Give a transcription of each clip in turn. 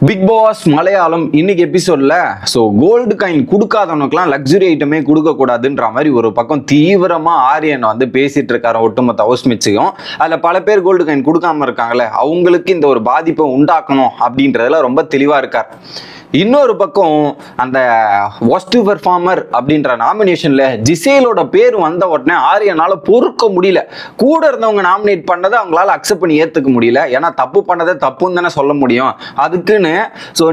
Big pass Malayalam இன்னைக்கு எபிசோட்ல gold coin கொடுக்காதவனுக்குலாம் luxury ஐட்டமே கொடுக்க கூடாதுன்ற மாதிரி ஒரு பக்கம் தீவிரமா ஆரியன் பேசிட்டு இருக்காரு ஒட்டுமொத்த ஹவுஸ்மேட்ஸையும். அதுல பல பேர் கோல்டு காயின் கொடுக்காம இருக்காங்களே, அவங்களுக்கு இந்த ஒரு பாதிப்பை உண்டாக்கணும் அப்படின்றதுல ரொம்ப தெளிவா இருக்கார். இன்னொரு பக்கம் அந்த ஒஸ்ட் பெர்ஃபார்மர் அப்படின்ற நாமினேஷன்ல ஜிசேலோட பேர் வந்த உடனே ஆரியனால பொறுக்க முடியல. கூட இருந்தவங்க நாமினேட் பண்ணதை அவங்களால அக்செப்ட் பண்ணி ஏத்துக்க முடியல. ஏன்னா தப்பு பண்ணதை தப்புன்னு தானே சொல்ல முடியும். அதுக்குன்னு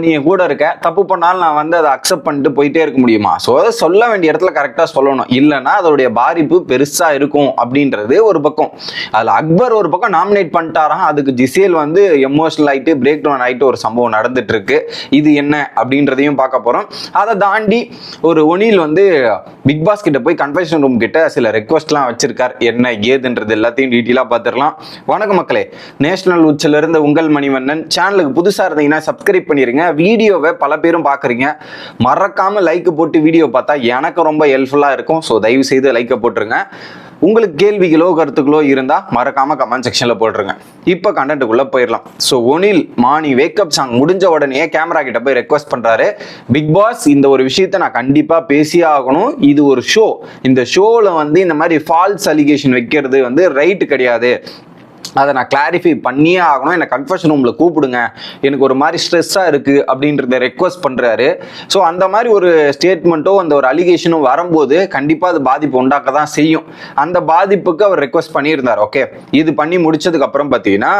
நீ கூட இருக்க, தப்பு பண்ணாலும் நான் அதை அக்செப்ட் பண்ணிட்டு போயிட்டே இருக்க முடியுமா? அதை சொல்ல வேண்டிய இடத்துல கரெக்டா சொல்லணும், இல்லைன்னா அதோடைய பாதிப்பு பெருசா இருக்கும் அப்படின்றது ஒரு பக்கம். அதுல அக்பர் ஒரு பக்கம் நாமினேட் பண்ணிட்டாராம். அதுக்கு ஜிசேல் எமோஷனல் ஆயிட்டு பிரேக் டவுன் ஆயிட்டு ஒரு சம்பவம் நடந்துட்டு இருக்கு. இது என்ன அப்படின்றதையும் பார்க்க போறோம். அதை தாண்டி ஒரு ஒனில் பிக் பாஸ் கிட்ட போய் கன்ஃபெஷன் ரூம் கிட்ட சில ரெக்வஸ்ட்லாம் வச்சிருக்கார். என்ன ஏதுன்றது எல்லாத்தையும் டீட்டெயிலா பார்த்துடலாம். வணக்கம் மக்களே, நேஷனல் உச்சில இருந்து உங்கள் மணிவண்ணன். சேனலுக்கு புதுசா இருந்தீங்கன்னா சப்ஸ்கிரைப் பண்ணிருங்க. வீடியோவை பல பேரும் பாக்குறீங்க, மறக்காம லைக் போட்டு வீடியோ பார்த்தா எனக்கு ரொம்ப ஹெல்ப்ஃபுல்லா இருக்கும். ஸோ தயவு செய்து லைக்கை போட்டுருங்க. உங்களுக்கு கேள்விகளோ கருத்துக்களோ இருந்தா மறக்காம கமெண்ட் செக்ஷன்ல போட்டுருங்க. இப்போ கண்டென்ட்டுக்குள்ள போயிடலாம். ஒனில் மார்னிங் வேக்கப் சாங் முடிஞ்ச உடனே கேமரா கிட்ட போய் ரெக்வஸ்ட் பண்றாரு, பிக் பாஸ் இந்த ஒரு விஷயத்த நான் கண்டிப்பா பேசியே ஆகணும். இது ஒரு ஷோ. இந்த ஷோல இந்த மாதிரி ஃபால்ஸ் அலிகேஷன் வைக்கிறது ரைட் கிடையாது. அதை நான் கிளாரிஃபை பண்ணியே ஆகணும். என்னை கன்ஃபெஷன் ரூமில் கூப்பிடுங்க, எனக்கு ஒரு மாதிரி ஸ்ட்ரெஸ்ஸாக இருக்குது அப்படின்றத ரெக்வஸ்ட் பண்ணுறாரு. ஸோ அந்த மாதிரி ஒரு ஸ்டேட்மெண்ட்டோ அந்த ஒரு அலிகேஷனும் வரும்போது கண்டிப்பாக அது பாதிப்பு உண்டாக்க தான் செய்யும். அந்த பாதிப்புக்கு அவர் ரெக்வஸ்ட் பண்ணியிருந்தார். ஓகே, இது பண்ணி முடிச்சதுக்கப்புறம் பார்த்தீங்கன்னா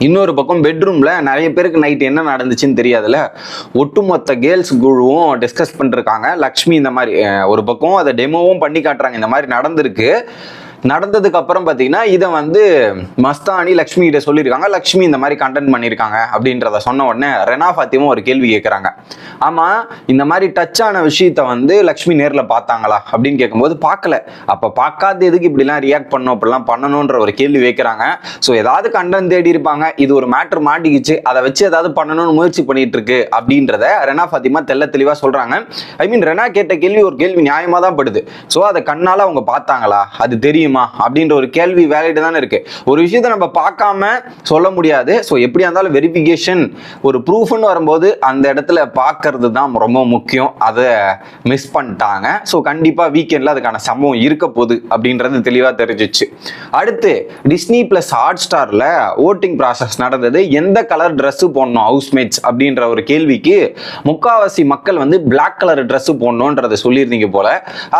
இன்னொரு பக்கம் பெட்ரூம்ல நிறைய பேருக்கு நைட் என்ன நடந்துச்சுன்னு தெரியாதுல்ல, ஒட்டுமொத்த கேர்ள்ஸ் குழுவும் டிஸ்கஸ் பண்ணிருக்காங்க. லக்ஷ்மி இந்த மாதிரி ஒரு பக்கம் அதை டெமோவும் பண்ணி காட்டுறாங்க. இந்த மாதிரி நடந்திருக்கு. நடந்ததுக்கு அப்புறம் பார்த்தீங்கன்னா இதை மஸ்தானி லக்ஷ்மி கிட்ட சொல்லியிருக்காங்க. லக்ஷ்மி இந்த மாதிரி கண்டென்ட் பண்ணியிருக்காங்க அப்படின்றத சொன்ன உடனே ரெனா ஃபாத்திமா ஒரு கேள்வி கேட்குறாங்க. ஆமாம், இந்த மாதிரி டச் ஆன விஷயத்த லக்ஷ்மி நேரில் பார்த்தாங்களா அப்படின்னு கேட்கும்போது பார்க்கல. அப்போ பார்க்காத எதுக்கு இப்படிலாம் ரியாக்ட் பண்ணணும், அப்படிலாம் பண்ணணுன்ற ஒரு கேள்வி வைக்கிறாங்க. ஸோ ஏதாவது கண்டென்ட் தேடி இருப்பாங்க, இது ஒரு மேட்ரு மாட்டிக்கிச்சு, அதை வச்சு ஏதாவது பண்ணணும்னு முயற்சி பண்ணிட்டு இருக்கு அப்படின்றத ரெனா ஃபாத்திமா தெளிவாக சொல்றாங்க. ஐ மீன் ரெனா கேட்ட கேள்வி ஒரு கேள்வி நியாயமாக தான் படுது. ஸோ அதை கண்ணால் அவங்க பார்த்தாங்களா, அது தெரியும் அப்படின்ற ஒரு கேள்வி வேலிட் தானே இருக்கு. ஒரு விஷயத்தை நம்ம பார்க்காம சொல்ல முடியாது. ஸோ எப்படியா இருந்தாலும் வெரிஃபிகேஷன் ஒரு ப்ரூஃப்னு வரும்போது அந்த இடத்துல பார்க்கறது தான் ரொம்ப முக்கியம். அதை மிஸ் பண்ணிட்டாங்க. ஸோ கண்டிப்பா வீக்கெண்ட்ல அதுக்கான சம்பவம் இருக்க போகுது அப்படின்றது தெளிவா தெரிஞ்சிச்சு. அடுத்து டிஸ்னி பிளஸ் ஹாட் ஸ்டார்ல ஓட்டிங் ப்ராசஸ் நடந்தது. எந்த கலர் ட்ரெஸ் போடணும் ஹவுஸ்மேட்ஸ் அப்படின்ற ஒரு கேள்விக்கு முக்காவாசி மக்கள் பிளாக் கலர் ட்ரெஸ் போடணும்ன்றதை சொல்லியிருந்தீங்க போல.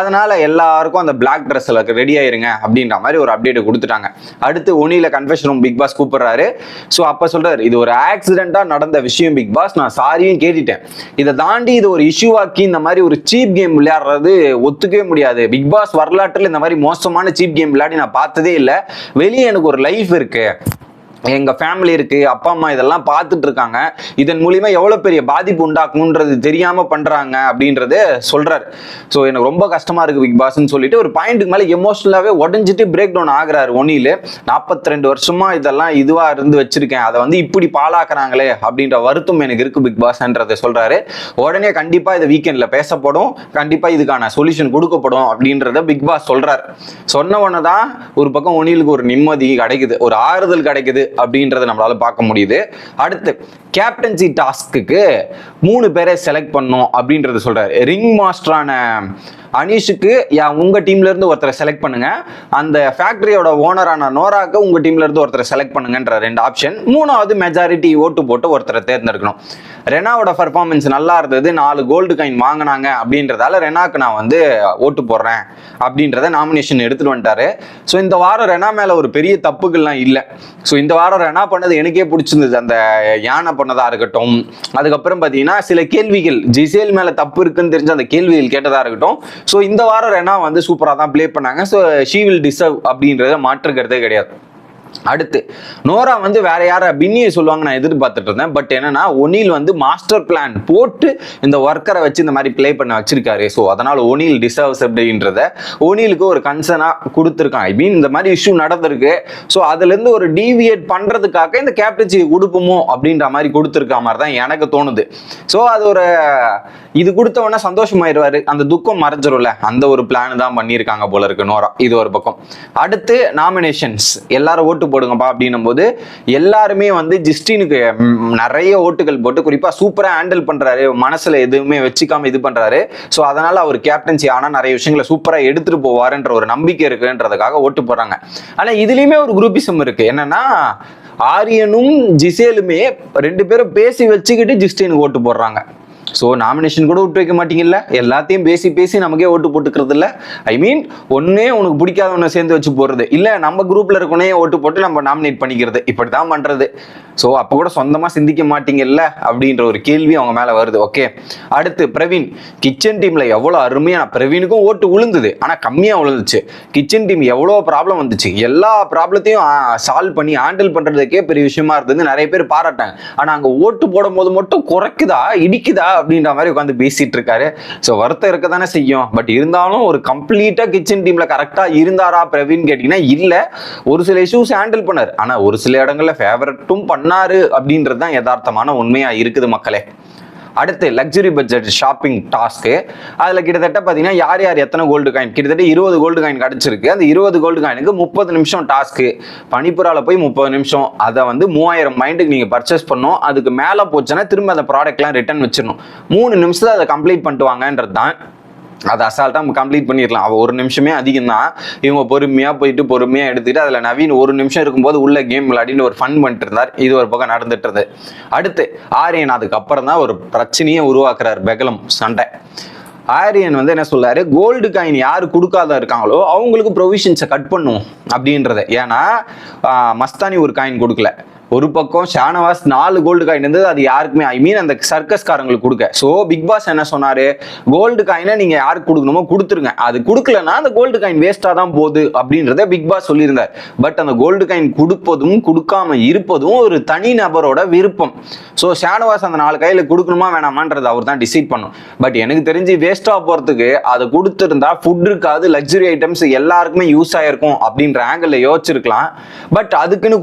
அதனால எல்லாருக்கும் அந்த பிளாக் ட்ரெஸ்ல ரெடி ஆயிருங்க அப்படின்ற மாதிரி ஒரு அப்டேட் கொடுத்துட்டாங்க. அடுத்து ஒனில கன்ஃபெஷன் ரூம் பிக் பாஸ் கூப்பிடுறாரு. ஸோ அப்ப சொல்றாரு, இது ஒரு ஆக்சிடென்டா நடந்த விஷயம் பிக் பாஸ், நான் சாரியும் கேட்டுட்டேன். இதை தாண்டி இது ஒரு இஷ்யூவாக்கி இந்த மாதிரி ஒரு சீப் கேம் விளையாடுறது ஒத்துக்கவே முடியாது. பிக் பாஸ் வரலாற்றில் இந்த மாதிரி மோசமான சீப் கேம் விளையாடி நான் பார்த்ததே இல்லை. வெளியே எனக்கு ஒரு லைஃப் இருக்கு, எங்க ஃபேமிலி இருக்கு, அப்பா அம்மா இதெல்லாம் பார்த்துட்டு இருக்காங்க. இதன் மூலியமா எவ்வளவு பெரிய பாதிப்பு உண்டாக்கும்ன்றது தெரியாம பண்றாங்க அப்படின்றத சொல்றாரு. ஸோ எனக்கு ரொம்ப கஷ்டமா இருக்கு பிக் பாஸ்ன்னு சொல்லிட்டு ஒரு பாயிண்ட்டுக்கு மேலே எமோஷனலாவே உடஞ்சிட்டு பிரேக் டவுன் ஆகுறாரு ஒனில். 42 வருஷமா இதெல்லாம் இதுவா இருந்து வச்சிருக்கேன், அதை இப்படி பாழாக்குறாங்களே அப்படின்ற வருத்தம் எனக்கு இருக்கு பிக் பாஸ்ன்றதை சொல்றாரு. உடனே கண்டிப்பா இதை வீக்கெண்ட்ல பேசப்படும், கண்டிப்பா இதுக்கான சொல்யூஷன் கொடுக்கப்படும் அப்படின்றத பிக் பாஸ் சொல்றாரு. சொன்ன உடனே தான் ஒரு பக்கம் ஒனிலுக்கு ஒரு நிம்மதி கிடைக்குது, ஒரு ஆறுதல் கிடைக்குது அப்படின்றத நம்மளால பார்க்க முடியுது. அடுத்து கேப்டன்சி டாஸ்க்கு 3 பேரை செலக்ட் பண்ணும் அப்படின்றத சொல்றாரு. ரிங் மாஸ்டரான அனீஷுக்கு உங்க டீம்ல இருந்து ஒருத்தரை செலக்ட் பண்ணுங்க, அந்த ஃபேக்டரியோட ஓனரான நோராக்கு உங்க டீம்ல இருந்து ஒருத்தரை செலக்ட் பண்ணுங்கன்ற 2 ஆப்ஷன். 3வது மெஜாரிட்டி ஓட்டு போட்டு ஒருத்தரை தேர்ந்தெடுக்கணும். ரெனாவோட பர்ஃபார்மன்ஸ் நல்லா இருந்தது, 4 கோல்டு காயின் வாங்கினாங்க அப்படின்றதால ரெனாக்கு நான் ஓட்டு போடுறேன் அப்படின்றத நாமினேஷன் எடுத்துட்டு வந்துட்டாரு. ஸோ இந்த வாரம் ரெனா மேல ஒரு பெரிய தப்புகள்லாம் இல்லை. ஸோ இந்த வாரம் ரெனா பண்ணது எனக்கே பிடிச்சிருந்தது. அந்த யானை பண்ணதா இருக்கட்டும், அதுக்கப்புறம் பார்த்தீங்கன்னா சில கேள்விகள் ஜிசேல் மேல தப்பு இருக்குன்னு தெரிஞ்ச அந்த கேள்விகள் கேட்டதா இருக்கட்டும். ஸோ இந்த வாரம் ரெனா சூப்பராக தான் பிளே பண்ணாங்க. ஸோ ஷீ வில் டிசர்வ் அப்படின்றத மாற்றுக்கிறதே கிடையாது. அடுத்து நோரா வேற யார பின்னியை சொல்லுவாங்க நான் எதிர்பார்த்துட்டு இருந்தேன். பட் என்னன்னா ஒனில் மாஸ்டர் பிளான் போட்டு இந்த ஒர்க்கரை வச்சு இந்த மாதிரி பிளே பண்ண வச்சிருக்காரு. ஸோ அதனால ஒனில் டிசர்வ்ஸ் அப்படின்றத ஒனிலுக்கு ஒரு கன்சர்னா கொடுத்துருக்கான். ஐ மீன் இந்த மாதிரி இஷ்யூ நடந்திருக்கு. ஸோ அதுல இருந்து ஒரு டீவியேட் பண்றதுக்காக இந்த கேப்டன்சி கொடுப்போமோ அப்படின்ற மாதிரி கொடுத்துருக்க மாதிரி தான் எனக்கு தோணுது. ஸோ அது ஒரு இது கொடுத்தவொடனே சந்தோஷமாயிருவாரு, அந்த துக்கம் மறைஞ்சிரும்ல, அந்த ஒரு பிளான் தான் பண்ணியிருக்காங்க போல இருக்கு நோரா. இது ஒரு பக்கம். அடுத்து நாமினேஷன்ஸ் எல்லாரும் ஓட்டு ஓட்டு போடுங்கப்பா அப்படின்னும் போது எல்லாருமே வந்து ஜஸ்டினுக்கு நிறைய ஓட்டுகள் போட்டு, குறிப்பா சூப்பரா ஹேண்டில் பண்றாரு, மனசுல எதுவுமே வச்சுக்காம இது பண்றாரு. ஸோ அதனால அவர் கேப்டன்சி ஆனா நிறைய விஷயங்களை சூப்பரா எடுத்துட்டு போவாருன்ற ஒரு நம்பிக்கை இருக்குன்றதுக்காக ஓட்டு போடுறாங்க. ஆனா இதுலயுமே ஒரு குரூப்பிசம் இருக்கு. என்னன்னா, ஆரியனும் ஜிசேலுமே 2 பேரும் பேசி வச்சுக்கிட்டு ஜிஸ்டினுக்கு ஓட்டு போடுறாங்க. ஸோ நாமினேஷன் கூட விட்டு வைக்க மாட்டீங்கல்ல, எல்லாத்தையும் பேசி பேசி நமக்கே ஓட்டு போட்டுக்கிறது இல்லை. ஐ மீன், ஒன்னே உனக்கு பிடிக்காதவனை சேர்ந்து வச்சு போடுறது இல்லை, நம்ம குரூப்ல இருக்கனே ஓட்டு போட்டு நம்ம நாமினேட் பண்ணிக்கிறது, இப்படிதான் பண்றது. ஸோ அப்போ கூட சொந்தமா சிந்திக்க மாட்டீங்கல்ல அப்படின்ற ஒரு கேள்வி அவங்க மேல வருது. ஓகே, அடுத்து பிரவீன். கிச்சன் டீம்ல எவ்வளவு அருமையா, பிரவீனுக்கும் ஓட்டு விழுந்தது, ஆனா கம்மியா விழுந்துச்சு. கிச்சன் டீம் எவ்வளோ ப்ராப்ளம் வந்துச்சு, எல்லா ப்ராப்ளத்தையும் சால்வ் பண்ணி ஹேண்டில் பண்றதுக்கே பெரிய விஷயமா இருந்தது, நிறைய பேர் பாராட்டாங்க. ஆனா அங்க ஓட்டு போடும் போது மட்டும் குறைக்குதா இடிக்குதா அப்படின்ற மாதிரி உட்காந்து பேசிட்டு இருக்காரு. ஸோ வருத்தம் இருக்க தானே செய்யும். பட் இருந்தாலும் ஒரு கம்ப்ளீட்டா கிச்சன் டீம்ல கரெக்டா இருந்தாரா பிரவீன் கேட்டீங்கன்னா இல்ல. ஒரு சில இஷ்யூஸ் ஹேண்டில் பண்ணாரு, ஆனா ஒரு சில இடங்கள்ல ஃபேவரட்டும் பண்ணாரு அப்படின்றது தான் யதார்த்தமான உண்மையா இருக்குது மக்களே. அடுத்து லக்ஸுரி பட்ஜெட் ஷாப்பிங் டாஸ்க்கு. அதில் கிட்டத்தட்ட பார்த்தீங்கன்னா யார் யார் எத்தனை கோல்டு காயின், கிட்டத்தட்ட 20 கோல்டு காயின் கிடச்சிருக்கு. அந்த 20 கோல்டு காயினுக்கு 30 நிமிஷம் டாஸ்க்கு. பனிப்புறாவில் போய் 30 நிமிஷம், அதை வந்து 3000 மைண்டுக்கு நீங்கள் பர்ச்சேஸ் பண்ணணும். அதுக்கு மேலே போச்சுன்னா திரும்ப அந்த ப்ராடக்ட்லாம் ரிட்டர்ன் வச்சிடணும். 3 நிமிஷத்தில் அதை கம்ப்ளீட் பண்ணிட்டு வாங்கன்றது தான். அதை அசால்ட்டாக நம்ம கம்ப்ளீட் பண்ணிடலாம். அவள் 1 நிமிஷமே அதிகம் தான். இவங்க பொறுமையாக போயிட்டு பொறுமையாக எடுத்துக்கிட்டு அதில் நவீன் 1 நிமிஷம் இருக்கும்போது உள்ள கேம் விளையாடின்னு ஒரு ஃபன் பண்ணிட்டு இருந்தார். இது ஒரு பக்கம் நடந்துட்டு இருந்தது. அடுத்து ஆரியன் அதுக்கப்புறம் தான் ஒரு பிரச்சனையை உருவாக்குறார், பெகலம் சண்டை. ஆரியன் வந்து என்ன சொல்றாரு, கோல்டு காயின் யாரு கொடுக்காத இருக்காங்களோ அவங்களுக்கு ப்ரொவிஷன்ஸை கட் பண்ணும் அப்படின்றத. ஏன்னா மஸ்தானி ஒரு காயின் கொடுக்கல, ஒரு பக்கம் ஷானவாஸ் 4 கோல்டு காயின் இருந்தது, அது யாருக்குமே, ஐ மீன் அந்த சர்க்கஸ்காரங்களுக்கு கொடுக்க. ஸோ பிக் பாஸ் என்ன சொன்னாரு, கோல்டு காயினை நீங்க யாருக்கு கொடுக்கணுமோ கொடுத்துருங்க, அது கொடுக்கலன்னா அந்த கோல்டு காயின் வேஸ்டா தான் போகுது அப்படின்றத பிக் பாஸ் சொல்லியிருந்தார். பட் அந்த கோல்டு காயின் கொடுப்பதும் கொடுக்காம இருப்பதும் ஒரு தனி நபரோட விருப்பம். ஸோ ஷானவாஸ் அந்த 4 கையில கொடுக்கணுமா வேணாமான்றது அவர் தான் டிசைட் பண்ணும். பட் எனக்கு தெரிஞ்சு வேஸ்டா போறதுக்கு அதை கொடுத்துருந்தா ஃபுட் இருக்காது, லக்ஸுரி ஐட்டம்ஸ் எல்லாருக்குமே யூஸ் ஆயிருக்கும் அப்படின்ற ஆங்கிள் யோசிச்சிருக்கலாம். பட் அதுக்குன்னு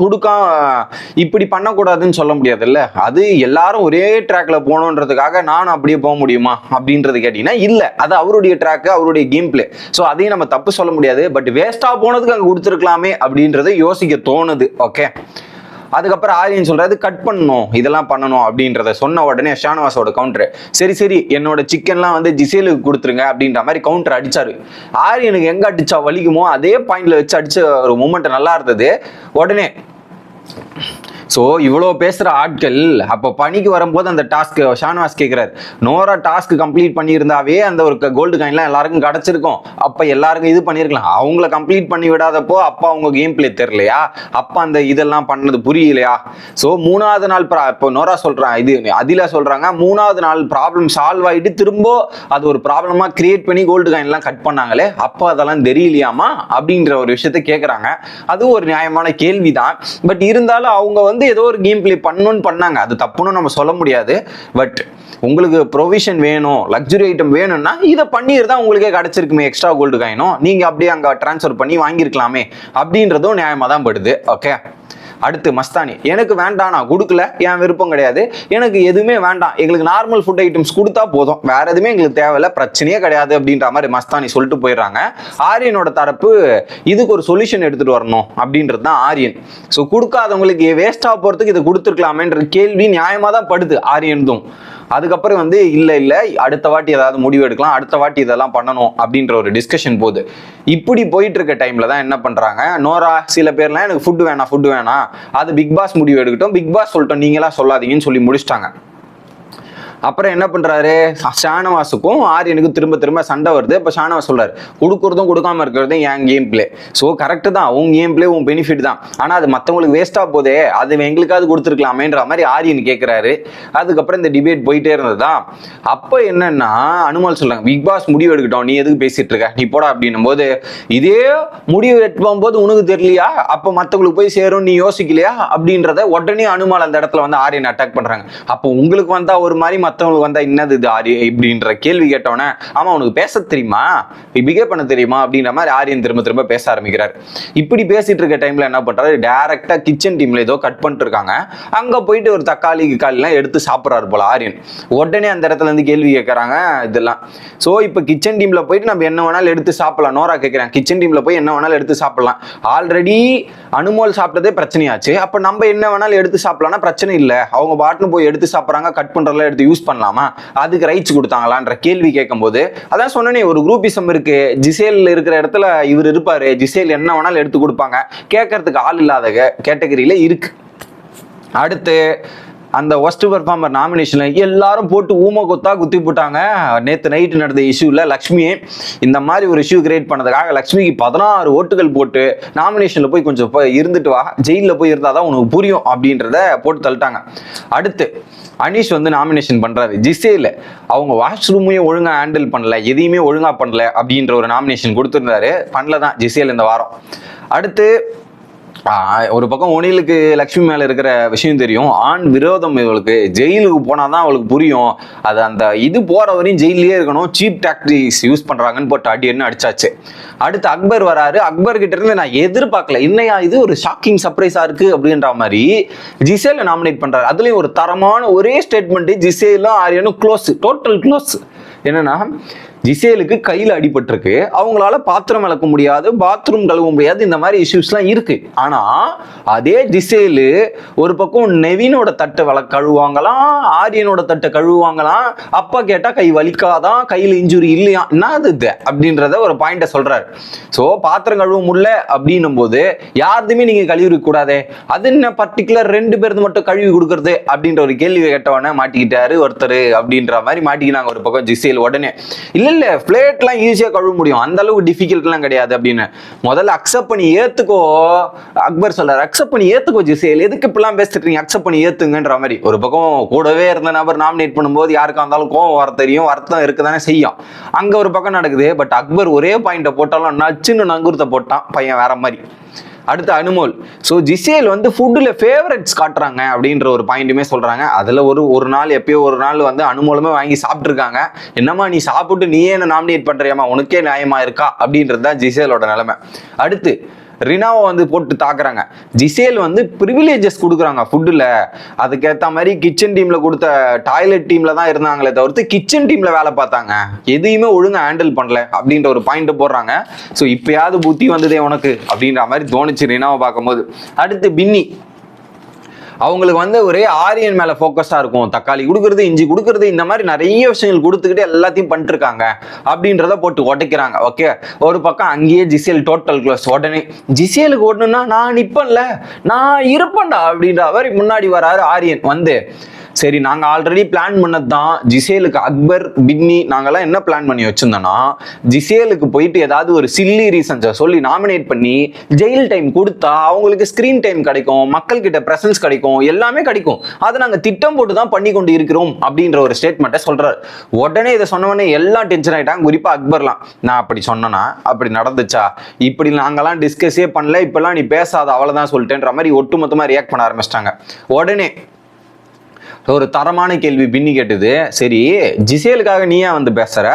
இப்படி பண்ணக்கூடாதுன்னு சொல்ல முடியாது இல்ல. அது எல்லாரும் ஒரே ட்ராக்ல போகணுன்றதுக்காக நானும் அப்படியே போக முடியுமா அப்படின்றது கேட்டீங்கன்னா இல்ல, அது அவருடைய ட்ராக், அவருடைய கேம் பிளே. ஸோ அதையும் நம்ம தப்பு சொல்ல முடியாது. பட் வேஸ்டா போனதுக்கு அங்க கொடுத்துருக்கலாமே அப்படின்றத யோசிக்க தோணுது. ஓகே, அதுக்கப்புறம் ஆரியன் சொல்றாரு கட் பண்ணணும், இதெல்லாம் பண்ணணும் அப்படின்றத சொன்ன உடனே ஷானவாஸோட கவுண்டர், சரி சரி என்னோட சிக்கன்லாம் வந்து ஜிசேலுக்கு கொடுத்துருங்க அப்படின்ற மாதிரி கவுண்டர் அடிச்சாரு. ஆரியனுக்கு எங்க அடிச்சா வலிக்குமோ அதே பாயிண்ட்ல வச்சு அடிச்ச ஒரு மூமெண்ட் நல்லா இருந்தது. உடனே ஸோ இவ்வளோ பேசுகிற ஆட்கள் அப்போ பணிக்கு வரும்போது அந்த டாஸ்க்கு ஷானவாஸ் கேட்குறாரு, நோரா டாஸ்க் கம்ப்ளீட் பண்ணியிருந்தாவே அந்த ஒரு கோல்டு காயின்லாம் எல்லாருக்கும் கிடச்சிருக்கும், அப்போ எல்லாருக்கும் இது பண்ணியிருக்கலாம். அவங்கள கம்ப்ளீட் பண்ணி விடாதப்போ அப்போ அவங்க கேம் பிளே தெரியலையா, அப்போ அந்த இதெல்லாம் பண்ணது புரியலையா? ஸோ 3வது நாள் இப்போ நோரா சொல்கிறான், இது அதில் சொல்கிறாங்க 3வது நாள் ப்ராப்ளம் சால்வ் ஆகிட்டு திரும்ப அது ஒரு ப்ராப்ளமாக கிரியேட் பண்ணி கோல்டு காயின்லாம் கட் பண்ணாங்களே, அப்போ அதெல்லாம் தெரியலையாமா அப்படின்ற ஒரு விஷயத்த கேட்குறாங்க. அதுவும் ஒரு நியாயமான கேள்வி தான். பட் இருந்தாலும் அவங்க வந்து ஏதோ ஒரு கேம் பிளே பண்ணணும்னு பண்ணாங்க, அது தப்புன்னு நம்ம சொல்ல முடியாது. பட் உங்களுக்கு ப்ரொவிஷன் வேணும், லக்ஸுரி ஐட்டம் வேணும்னா இதை பண்ணியிருந்தா உங்களுக்கே கிடைச்சிருக்குமே எக்ஸ்ட்ரா கோல்டு காயினும், நீங்க அப்படியே அங்கே டிரான்ஸ்ஃபர் பண்ணி வாங்கியிருக்கலாமே அப்படின்றதும் நியாயமாக தான் படுது. ஓகே, அடுத்து மஸ்தானி, எனக்கு வேண்டாம், நான் கொடுக்கல, என் விருப்பம் கிடையாது, எனக்கு எதுவுமே வேண்டாம், எங்களுக்கு நார்மல் ஃபுட் ஐட்டம்ஸ் கொடுத்தா போதும், வேற எதுவுமே எங்களுக்கு தேவையில்ல, பிரச்சனையே கிடையாது அப்படின்ற மாதிரி மஸ்தானி சொல்லிட்டு போயிடுறாங்க. ஆரியனோட தரப்பு இதுக்கு ஒரு சொல்யூஷன் எடுத்துட்டு வரணும் அப்படின்றது தான் ஆரியன். ஸோ கொடுக்காதவங்களுக்கு வேஸ்டா போறதுக்கு இதை கொடுத்துருக்கலாமேன்ற கேள்வி நியாயமா தான் படுது ஆரியன்தும். அதுக்கப்புறம் வந்து இல்லை அடுத்த வாட்டி ஏதாவது முடிவு எடுக்கலாம், அடுத்த வாட்டி இதெல்லாம் பண்ணணும் அப்படின்ற ஒரு டிஸ்கஷன் போகுது. இப்படி போயிட்டு இருக்க டைம்ல தான் என்ன பண்றாங்க, நோரா சில பேர்லாம் எனக்கு ஃபுட் வேணாம், அது பிக் பாஸ் முடிவு எடுக்கட்டும், பிக் பாஸ் சொல்லிட்டோம், நீங்களா சொல்லாதீங்கன்னு சொல்லி முடிச்சிட்டாங்க. அப்புறம் என்ன பண்றாரு, ஷானவாஸுக்கும் ஆரியனுக்கும் திரும்ப திரும்ப சண்டை வருது. இப்போ ஷானவாஸ் சொல்றாரு, கொடுக்குறதும் கொடுக்காம இருக்கிறதும் என் கேம் பிளே. ஸோ கரெக்டு தான், உன் கேம் பிளே உன் பெனிஃபிட் தான், ஆனால் அது மற்றவங்களுக்கு வேஸ்டா போதே, அது எங்களுக்காவது கொடுத்துருக்கலாமேன்ற மாதிரி ஆரியன் கேட்கிறாரு. அதுக்கப்புறம் இந்த டிபேட் போயிட்டே இருந்ததா. அப்போ என்னன்னா அனுமால் சொல்றாங்க, பிக் பாஸ் முடிவு எடுக்கட்டும், நீ எதுக்கு பேசிட்டு இருக்க, நீ போடா அப்படின்னும் போது, இதே முடிவு எடுக்கும் போது உனக்கு தெரியலையா, அப்போ மற்றவங்களுக்கு போய் சேரும் நீ யோசிக்கலையா அப்படின்றத உடனே அனுமால் அந்த இடத்துல வந்து ஆரியன் அட்டாக் பண்றாங்க. அப்போ உங்களுக்கு வந்தா ஒரு மாதிரி மற்றவங்களுக்கு வந்தா என்னது இது ஆரியன் இப்படின்ற கேள்வி கேட்டவொடனே ஆமா உனக்கு பேச தெரியுமா, பிஹேவ் பண்ண தெரியுமா அப்படின்ற மாதிரி ஆரியன் திரும்ப திரும்ப பேச ஆரம்பிக்கிறார். இப்படி பேசிட்டு இருக்க டைம்ல என்ன பண்றாரு, டைரக்டா கிச்சன் டீம்ல ஏதோ கட் பண்ணிட்டு இருக்காங்க, அங்க போயிட்டு ஒரு தக்காளி எல்லாம் எடுத்து சாப்பிட்றாரு போல ஆரியன். உடனே அந்த இடத்துல இருந்து கேள்வி கேட்கறாங்க இதெல்லாம். ஸோ இப்போ கிச்சன் டீம்ல போயிட்டு நம்ம என்ன வேணாலும் எடுத்து சாப்பிடலாம். நோரா கேட்கிறேன், கிச்சன் டீம்ல போய் என்ன வேணாலும் எடுத்து சாப்பிடலாம், ஆல்ரெடி அனுமோல் சாப்பிட்டதே பிரச்சனையாச்சு, அப்ப நம்ம என்ன வேணாலும் எடுத்து சாப்பிடலாம்னா பிரச்சனை இல்லை, அவங்க பாட்டுன்னு போய் எடுத்து சாப்பிட்றாங்க, கட் பண்றதெல்லாம் எடுத்து யூஸ் பண்ணலாமா, அதுக்கு ரைட்ஸ் கொடுத்தாங்களான்ற கேள்வி கேட்கும்போது அதான் சொன்னனே ஒரு குரூப்பிசம் இருக்கு. ஜிசேல் இருக்கிற இடத்துல இவர் இருப்பாரு, ஜிசேல் என்ன வேணாலும் எடுத்து கொடுப்பாங்க, கேட்கறதுக்கு ஆள் இல்லாத கேட்டகரியில இருக்கு. அடுத்து அந்த ஒஸ்ட் பெர்ஃபார்மர் நாமினேஷன்ல எல்லாரும் போட்டு ஊம கொத்தா குத்தி போட்டாங்க. நேற்று நைட்டு நடந்த இஷ்யூல லக்ஷ்மி இந்த மாதிரி ஒரு இஷ்யூ கிரியேட் பண்ணதுக்காக லக்ஷ்மிக்கு 16 ஓட்டுகள் போட்டு நாமினேஷன்ல போய் கொஞ்சம் இருந்துட்டு வா, ஜெயிலில் போய் இருந்தாதான் உனக்கு புரியும் அப்படின்றத போட்டு தள்ளிட்டாங்க. அடுத்து அனீஷ் வந்து நாமினேஷன் பண்றாரு. ஜிசேல் அவங்க வாஷ்ரூமையும் ஒழுங்கா ஹேண்டில் பண்ணல, எதையுமே ஒழுங்கா பண்ணல அப்படின்ற ஒரு நாமினேஷன் கொடுத்துருந்தாரு, பண்ணலதான் ஜிசேல் இந்த வாரம். அடுத்து ஒரு பக்கம் ஒனிலுக்கு லக்ஷ்மி மேல இருக்கிற விஷயம் தெரியும், ஆண் விரோதம் இவளுக்கு, ஜெயிலுக்கு போனாதான் அவளுக்கு புரியும், அது அந்த இது போற வரையும் ஜெயிலே இருக்கணும், சீப் டாக்டிக்ஸ் யூஸ் பண்றாங்கன்னு போட்டு அடின்னு அடிச்சாச்சு. அடுத்து அக்பர் வராரு. அக்பர் கிட்ட இருந்து நான் எதிர்பார்க்கல, இன்னையா இது ஒரு ஷாக்கிங் சர்ப்ரைஸா இருக்கு அப்படின்ற மாதிரி ஜிசேல நாமினேட் பண்றாரு. அதுலயும் ஒரு தரமான ஒரே ஸ்டேட்மெண்ட், ஜிசேலும் ஆரியனும் க்ளோஸ், டோட்டல் க்ளோஸ். என்னன்னா ஜிசேலுக்கு கையில் அடிபட்டிருக்கு, அவங்களால பாத்திரம் விளக்க முடியாது, பாத்ரூம் கழுவ முடியாது, இந்த மாதிரி இஷ்யூஸ்லாம் இருக்கு. ஆனா அதே ஜிசேலு ஒரு பக்கம் நெவினோட தட்டை கழுவாங்களாம், ஆரியனோட தட்டை கழுவுவாங்களாம், அப்பா கேட்டா கை வலிக்காதான், கையில் இன்ஜுரி இல்லையா, என்னது இது அப்படின்றத ஒரு பாயிண்ட சொல்றாரு. ஸோ பாத்திரம் கழுவ முடியல அப்படின்னும் போது யாருமே நீங்க கழுவி கூடாதே, அது என்ன பர்டிகுலர் 2 பேருக்கு மட்டும் கழுவி கொடுக்கறது அப்படின்ற ஒரு கேள்வி கேட்டவொடனே மாட்டிக்கிட்டாரு ஒருத்தர் அப்படின்ற மாதிரி மாட்டிக்கினாங்க ஒரு பக்கம் ஜிசேல். உடனே இல்ல பிளேட்லாம் ஈஸியா கழுவ முடியும், அந்த அளவுக்கு டிஃபிகல்ட்லாம் கிடையாது அப்படின்னு முதல்ல அக்செப்ட் பண்ணி ஏத்துக்கோ. அக்பர் சொல்றாரு அக்செப்ட் பண்ணி ஏத்துக்கோ ஜிசேல், எதுக்கு இப்பெல்லாம் பேசிட்டு அக்செப்ட் பண்ணி ஏத்துங்கன்ற மாதிரி. ஒரு பக்கம் கூடவே இருந்த நபர் நாமினேட் பண்ணும்போது யாருக்கா இருந்தாலும் கோவம் வர தெரியும், வருத்தம் இருக்குதானே செய்யும், அங்க ஒரு பக்கம் நடக்குது. பட் அக்பர் ஒரே பாயிண்ட போட்டாலும் நச்சுன்னு நங்குறத போட்டான் பையன் வேற மாதிரி. அடுத்து அனுமோல். ஸோ ஜிசேல் வந்து ஃபுட்டில் ஃபேவரட்ஸ் காட்டுறாங்க அப்படின்ற ஒரு பாயிண்ட்டுமே சொல்கிறாங்க. அதில் ஒரு நாள் எப்பயோ ஒரு நாள் வந்து அனுமோலுமே வாங்கி சாப்பிட்ருக்காங்க. என்னம்மா நீ சாப்பிட்டு நீயே என்ன நாமினேட் பண்ணுறியாம்மா, உனக்கே நியாயமா இருக்கா அப்படின்றது தான் ஜிசேலோட நிலைமை. அடுத்து ரினாவை வந்து போட்டு தாக்குறாங்க. ஜிசேல் வந்து ப்ரிவிலேஜஸ் கொடுக்குறாங்க ஃபுட்டில், அதுக்கேற்ற மாதிரி கிச்சன் டீமில் கொடுத்த டாய்லெட் டீமில் தான் இருந்தாங்களே தவிர்த்து கிச்சன் டீமில் வேலை பார்த்தாங்க, எதையுமே ஒழுங்காக ஹேண்டில் பண்ணல அப்படின்ற ஒரு பாயிண்ட் போடுறாங்க. ஸோ இப்போயாவது புத்தி வந்ததே உனக்கு அப்படின்ற மாதிரி தோணுச்சு ரினாவை பார்க்கும்போது. அடுத்து பின்னி, அவங்களுக்கு வந்து ஒரே ஆரியன் மேல ஃபோக்கஸா இருக்கும், தக்காளி கொடுக்கறது, இஞ்சி கொடுக்கறது, இந்த மாதிரி நிறைய விஷயங்கள் கொடுத்துக்கிட்டு எல்லாத்தையும் பண்ணிட்டு இருக்காங்க அப்படின்றத போட்டு உடைக்கிறாங்க. ஓகே, ஒரு பக்கம் அங்கேயே ஜிசேல் டோட்டல் க்ளோஸ். உடனே ஜிசேலுக்கு ஓடணும்னா நான் நிப்பன்ல, நான் இருப்பேன்டா அப்படின்ற மாதிரி முன்னாடி வராரு ஆரியன் வந்து. சரி நாங்கள் ஆல்ரெடி பிளான் பண்ணது தான், ஜிசேலுக்கு அக்பர் பின்னி நாங்கெல்லாம் என்ன பிளான் பண்ணி வச்சிருந்தோம்னா, ஜிசேலுக்கு போயிட்டு ஏதாவது ஒரு சில்லி ரீசன்ஸை சொல்லி நாமினேட் பண்ணி ஜெயில் டைம் கொடுத்தா அவங்களுக்கு ஸ்கிரீன் டைம் கிடைக்கும், மக்கள் கிட்ட பிரசன்ஸ் கிடைக்கும், எல்லாமே கிடைக்கும், அதை நாங்கள் திட்டம் போட்டு தான் பண்ணி கொண்டு இருக்கிறோம் அப்படின்ற ஒரு ஸ்டேட்மெண்ட்டை சொல்றாரு. உடனே இதை சொன்னவொடனே எல்லாம் டென்ஷன் ஆயிட்டாங்க, குறிப்பா அக்பர்லாம். நான் அப்படி சொன்னேன்னா அப்படி நடந்துச்சா, இப்படி நாங்கெல்லாம் டிஸ்கஸே பண்ணல, இப்பெல்லாம் நீ பேசாத அவ்வளவுதான் சொல்லிட்டேன்ற மாதிரி ஒட்டுமொத்தமா ரியாக்ட் பண்ண ஆரம்பிச்சிட்டாங்க. உடனே ஒரு தரமான கேள்வி பின்னி கேட்டுது, சரி ஜிசேலுக்காக நீ ஏன் வந்து பேசுற,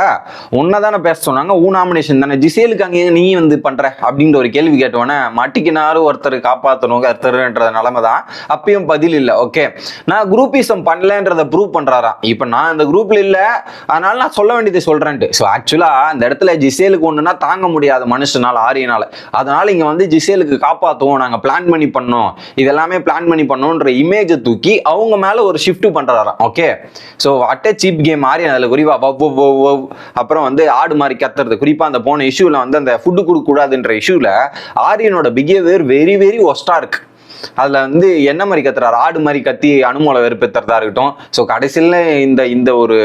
உன்னதானே பேச சொன்னாங்க, ஊ நாமினேஷன் தானே, ஜிசேலுக்காக நீ வந்து பண்ற அப்படின்ற ஒரு கேள்வி கேட்டவொன்னே மாட்டிக்கினாரும் ஒருத்தர் காப்பாற்றணும் ஒருத்தருன்ற நிலைமை தான். அப்பயும் பதில் இல்லை. ஓகே, நான் குரூப்பிசம் பண்ணலன்றதை ப்ரூவ் பண்றாராம். இப்போ நான் இந்த குரூப்ல இல்லை, அதனால நான் சொல்ல வேண்டியதை சொல்றேன்ட்டு. ஸோ ஆக்சுவலா அந்த இடத்துல ஜிசேலுக்கு ஒண்ணுன்னா தாங்க முடியாது மனுஷனால, ஆரியனால, அதனால இங்க வந்து ஜிசேலுக்கு காப்பாற்றுவோம், நாங்க பிளான் பண்ணி பண்ணோம், இதெல்லாமே பிளான் பண்ணி பண்ணோன்ற இமேஜை தூக்கி அவங்க மேல ஒரு ஷிஃப்ட் பண்றாராம். Okay, so at cheap game Aryan அதுல குறிப்பா அப்புறம் வந்து ஆடு மாதிரி கத்துறது, குறிப்பா அந்த போன இஷ்யூல வந்து அந்த ஃபுட்டு கொடுக்க கூடாதுன்ற இஷ்யூல ஆரியனோட பிஹேவியர் வெரி வெரி ஒஸ்டா இருக்கு. அதுல வந்து என்ன மாதிரி கத்துறாரு, ஆடு மாதிரி கத்தி அனுமோல வெறுப்பேற்றுறதா இருக்கட்டும். ஸோ கடைசியில் இந்த ஒரு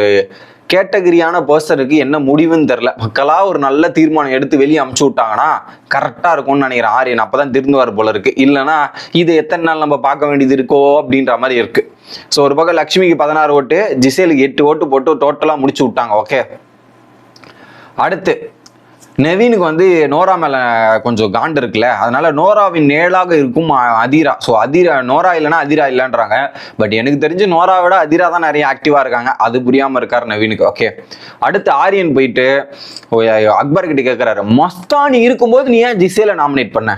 கேட்டகரியான பர்சனுக்கு என்ன முடிவுன்னு தெரில, மக்களா ஒரு நல்ல தீர்மானம் எடுத்து வெளியே அமுச்சு விட்டாங்கன்னா கரெக்டா இருக்கும்னு நினைக்கிறேன் ஆரியன். அப்பதான் திருந்துவார் போல இருக்கு, இல்லைன்னா இது எத்தனை நாள் நம்ம பார்க்க வேண்டியது இருக்கோ அப்படின்ற மாதிரி இருக்கு. ஸோ ஒரு பக்கம் லக்ஷ்மிக்கு 16 ஓட்டு, ஜிசேலுக்கு 8 ஓட்டு போட்டு டோட்டலா முடிச்சு விட்டாங்க. ஓகே, அடுத்து நெவீனுக்கு வந்து நோரா மேல கொஞ்சம் காண்டு இருக்குல்ல, அதனால நோராவின் நிழலாக இருக்கும் அதிரா. ஸோ அதிரா நோரா இல்லைன்னா அதிரா இல்லைன்றாங்க. பட் எனக்கு தெரிஞ்சு நோரா விட அதிரா தான் நிறைய ஆக்டிவா இருக்காங்க. அது புரியாம இருக்காரு நவீனுக்கு. ஓகே, அடுத்து ஆரியன் போயிட்டு அக்பர் கிட்ட கேட்கிறாரு, மஸ்தானி இருக்கும்போது நீ ஏன் ஜிசேல நாமினேட் பண்ண?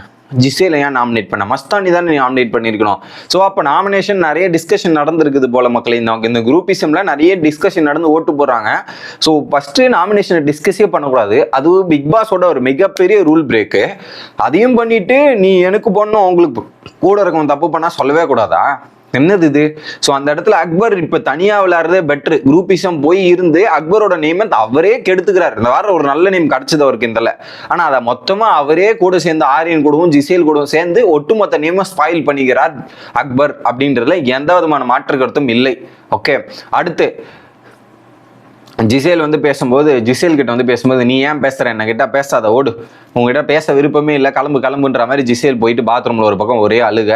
ஜிசேல ஏன் நாமினேட் பண்ண? மஸ்தானி தான் நீ நாமினேட் பண்ணியிருக்கணும். ஸோ அப்போ நாமினேஷன் நிறைய டிஸ்கஷன் நடந்திருக்குது போல மக்களே. இந்த குரூப்பிசம்ல நிறைய டிஸ்கஷன் நடந்து ஓட்டு போடுறாங்க. ஸோ ஃபர்ஸ்ட் நாமினேஷனை டிஸ்கஸே பண்ணக்கூடாது. அதுவும் பிக் பாஸோட ஒரு மிகப்பெரிய ரூல் பிரேக்கு. அதையும் பண்ணிட்டு நீ எனக்கு பொண்ணும் உங்களுக்கு கூட இருக்கவன் தப்பு பண்ணா சொல்லவே கூடாதா? என்னது இது? ஸோ அந்த இடத்துல அக்பர் இப்ப தனியா விளையாடுறதே பெட்ரு. குரூப்பிசம் போய் இருந்து அக்பரோட நேமை அவரே கெடுத்துக்கிறாரு. இந்த வாரம் ஒரு நல்ல நேம் கிடைச்சது அவருக்கு இந்தல. ஆனா அதை மொத்தமா அவரே கூட சேர்ந்து ஆரியன் கூடவும் ஜிசேல் கூடவும் சேர்ந்து ஒட்டுமொத்த நேமை ஸ்பாயில் பண்ணிக்கிறார் அக்பர் அப்படின்றதுல எந்த விதமான மாற்று கருத்தும் இல்லை. ஓகே, அடுத்து ஜிசேல் வந்து பேசும்போது, ஜிசேல் கிட்ட வந்து பேசும்போது, நீ ஏன் பேசுற, என்ன கிட்ட பேசாத, ஓடு, உங்ககிட்ட பேச விருப்பமே இல்லை, கிளம்புன்ற மாதிரி ஜிசேல் போயிட்டு பாத்ரூம்ல ஒரு பக்கம் ஒரே அழுக.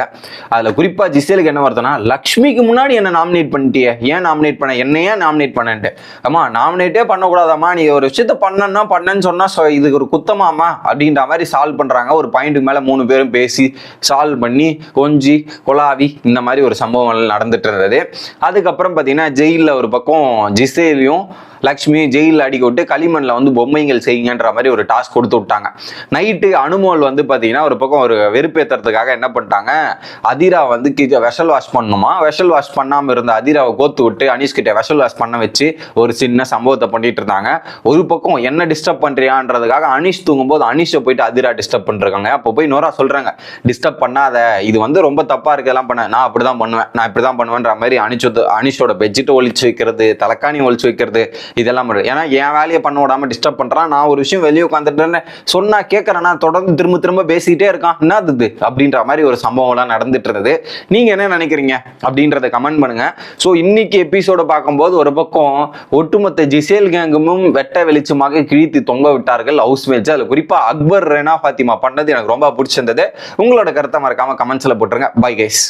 அதுல குறிப்பா ஜிசேலுக்கு என்ன வருதுன்னா, லக்ஷ்மிக்கு முன்னாடி என்ன நாமினேட் பண்ணிட்டியே, ஏன் நாமினேட் பண்ண, என்ன ஏன் நாமினேட் பண்ணேன்ட்டு. அம்மா நாமினேட்டே பண்ணக்கூடாதாம்மா, நீ ஒரு விஷயத்த பண்ணன்னு சொன்னா இதுக்கு ஒரு குத்தமாமா அப்படின்ற மாதிரி சால்வ் பண்றாங்க. ஒரு பாயிண்ட்டுக்கு மேல 3 பேரும் பேசி சால்வ் பண்ணி கொஞ்சி கொலாவி இந்த மாதிரி ஒரு சம்பவம் நடந்துட்டு இருந்தது. அதுக்கப்புறம் பாத்தீங்கன்னா ஜெயில ஒரு பக்கம் ஜிசேலையும் லக்ஷ்மி ஜெயிலில் அடிக்க விட்டு களிமண்ல வந்து பொம்மைகள் செய்யுங்கன்ற மாதிரி ஒரு டாஸ்க் கொடுத்து விட்டாங்க. நைட்டு அனுமோல் வந்து பார்த்தீங்கன்னா ஒரு பக்கம் ஒரு வெறுப்பேற்றுறதுக்காக என்ன பண்ணிட்டாங்க, அதிரா வந்து வெஷல் வாஷ் பண்ணணுமா, வெஷல் வாஷ் பண்ணாமல் இருந்த அதிராவை கோத்து விட்டு அனீஷ் கிட்ட வெஷல் வாஷ் பண்ண வச்சு ஒரு சின்ன சம்பவத்தை பண்ணிட்டு இருந்தாங்க. ஒரு பக்கம் என்ன டிஸ்டர்ப் பண்றியான்றதுக்காக அனீஷ் தூங்கும்போது அனீஷை போயிட்டு அதிரா டிஸ்டர்ப் பண்ணிருக்காங்க. அப்போ போய் நோரா சொல்றாங்க, டிஸ்டர்ப் பண்ணாத, இது வந்து ரொம்ப தப்பா இருக்கு, எல்லாம் பண்ண, நான் அப்படிதான் பண்ணுவேன், நான் இப்படிதான் பண்ணுவேன்ற மாதிரி அனீஷோட பெட்ஜெட் ஒழிச்சு வைக்கிறது, தலைக்காணி ஒழிச்சு வைக்கிறது, இதெல்லாம் பண்ணுறது. ஏன்னா என் வேலையை பண்ண விடாம டிஸ்டர்ப் பண்றான், நான் ஒரு விஷயம் வெளியே உட்காந்துட்டேன்னு சொன்னா கேட்கறேன்னா தொடர்ந்து திரும்ப பேசிக்கிட்டே இருக்கான், என்னது அப்படின்ற மாதிரி ஒரு சம்பவம்லாம் நடந்துட்டு இருந்தது. நீங்க என்ன நினைக்கிறீங்க அப்படின்றத கமெண்ட் பண்ணுங்க. ஸோ இன்னைக்கு எபிசோட பார்க்கும்போது ஒரு பக்கம் ஒட்டுமொத்த ஜிசேல் கேங்குமும் வெட்ட வெளிச்சமாக கிழித்து தொங்க விட்டார்கள் ஹவுஸ்மேட்ஸ். அதுல குறிப்பா அக்பர் ரெனா ஃபாத்திமா பண்ணது எனக்கு ரொம்ப பிடிச்சிருந்தது. உங்களோட கருத்தை மறக்காம கமெண்ட்ஸ்ல போட்டுருங்க. Bye guys.